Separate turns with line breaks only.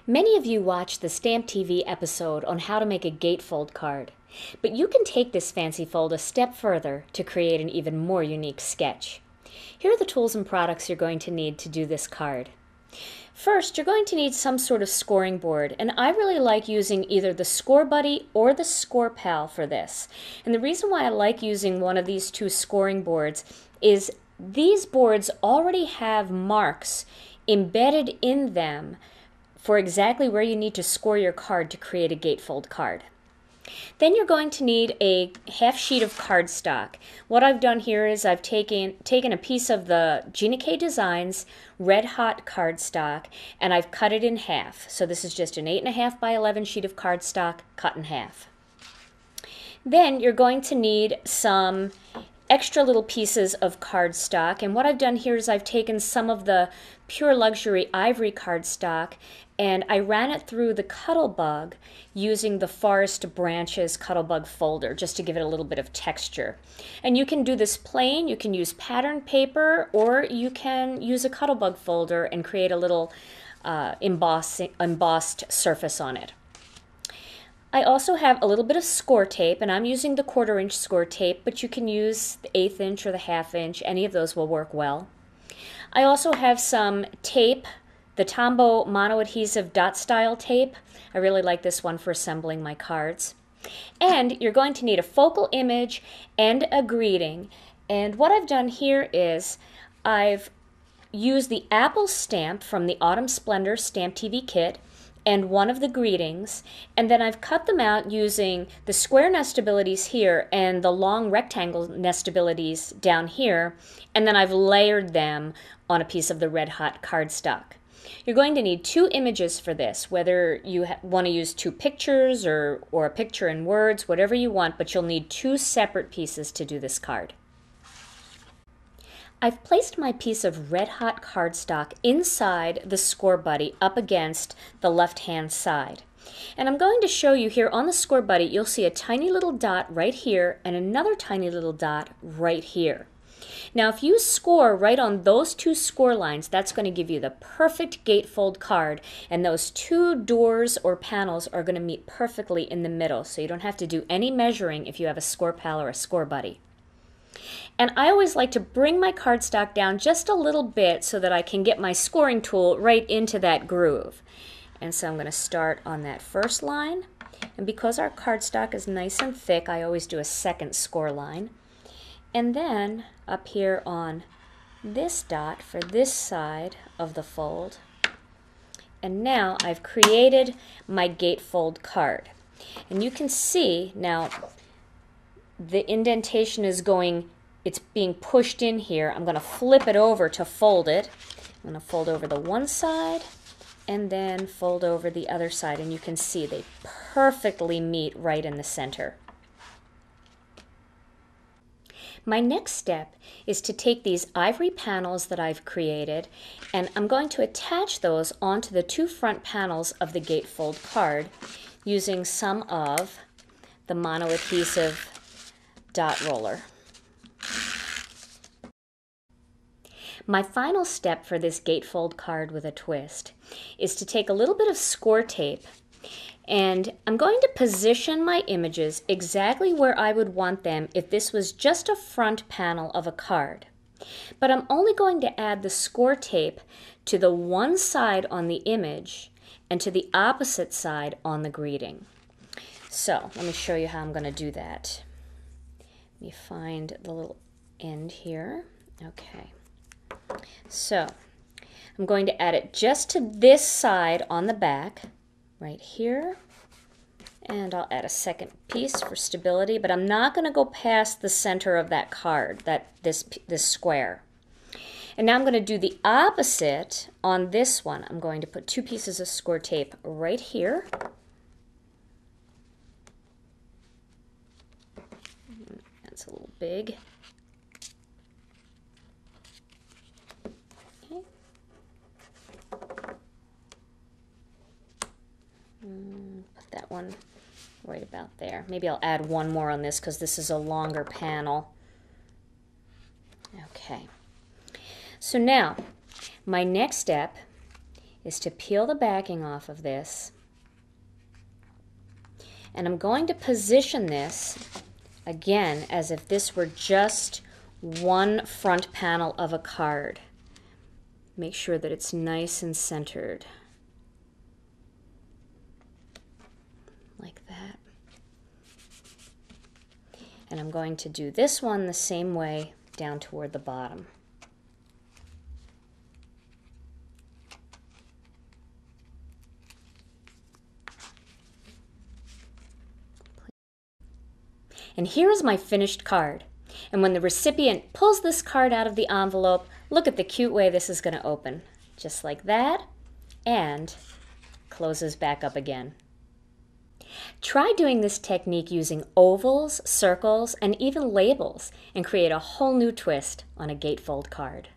Many of you watched the Stamp TV episode on how to make a gatefold card, but you can take this fancy fold a step further to create an even more unique sketch. Here are the tools and products you're going to need to do this card. First, you're going to need some sort of scoring board, and I really like using either the Score Buddy or the Score Pal for this. And the reason why I like using one of these two scoring boards is these boards already have marks embedded in them for exactly where you need to score your card to create a gatefold card. Then you're going to need a half sheet of cardstock. What I've done here is I've taken a piece of the Gina K Designs Red Hot cardstock and I've cut it in half. So this is just an 8.5 by 11 sheet of cardstock cut in half. Then you're going to need some extra little pieces of cardstock, and what I've done here is I've taken some of the Pure Luxury Ivory cardstock and I ran it through the Cuttlebug using the Forest Branches Cuttlebug folder just to give it a little bit of texture. And you can do this plain, you can use pattern paper, or you can use a Cuttlebug folder and create a little embossed surface on it. I also have a little bit of score tape, and I'm using the 1/4 inch score tape, but you can use the 1/8 inch or the 1/2 inch. Any of those will work well. I also have some tape, the Tombow mono adhesive dot style tape. I really like this one for assembling my cards. And you're going to need a focal image and a greeting. And what I've done here is I've used the Apple stamp from the Autumn Splendor Stamp TV kit and one of the greetings, and then I've cut them out using the square nestabilities here and the long rectangle nestabilities down here, and then I've layered them on a piece of the Red Hot cardstock. You're going to need 2 images for this, whether you want to use 2 pictures or a picture and words, whatever you want, but you'll need 2 separate pieces to do this card. I've placed my piece of Red Hot cardstock inside the Score Buddy up against the left-hand side. And I'm going to show you here on the Score Buddy, you'll see a tiny little dot right here and another tiny little dot right here. Now if you score right on those 2 score lines, that's going to give you the perfect gatefold card, and those 2 doors or panels are going to meet perfectly in the middle, so you don't have to do any measuring if you have a Score Pal or a Score Buddy. And I always like to bring my cardstock down just a little bit so that I can get my scoring tool right into that groove. And so I'm going to start on that first line. And because our cardstock is nice and thick, I always do a second score line. And then up here on this dot for this side of the fold. And now I've created my gatefold card. And you can see now the indentation is it's being pushed in here. I'm going to flip it over to fold it. I'm going to fold over the one side and then fold over the other side, and you can see they perfectly meet right in the center. My next step is to take these ivory panels that I've created, and I'm going to attach those onto the 2 front panels of the gatefold card using some of the mono adhesive dot roller. My final step for this gatefold card with a twist is to take a little bit of score tape, and I'm going to position my images exactly where I would want them if this was just a front panel of a card. But I'm only going to add the score tape to the one side on the image and to the opposite side on the greeting. So let me show you how I'm going to do that. Let me find the little end here. Okay. So I'm going to add it just to this side on the back, right here. And I'll add a second piece for stability, but I'm not going to go past the center of that card, this square. And now I'm going to do the opposite on this one. I'm going to put 2 pieces of score tape right here. That's a little big. Okay. Put that one right about there. Maybe I'll add one more on this because this is a longer panel. Okay. So now, my next step is to peel the backing off of this, and I'm going to position this again as if this were just one front panel of a card. Make sure that it's nice and centered, like that. And I'm going to do this one the same way down toward the bottom. And here is my finished card. And when the recipient pulls this card out of the envelope, look at the cute way this is going to open. Just like that, and closes back up again. Try doing this technique using ovals, circles, and even labels, and create a whole new twist on a gatefold card.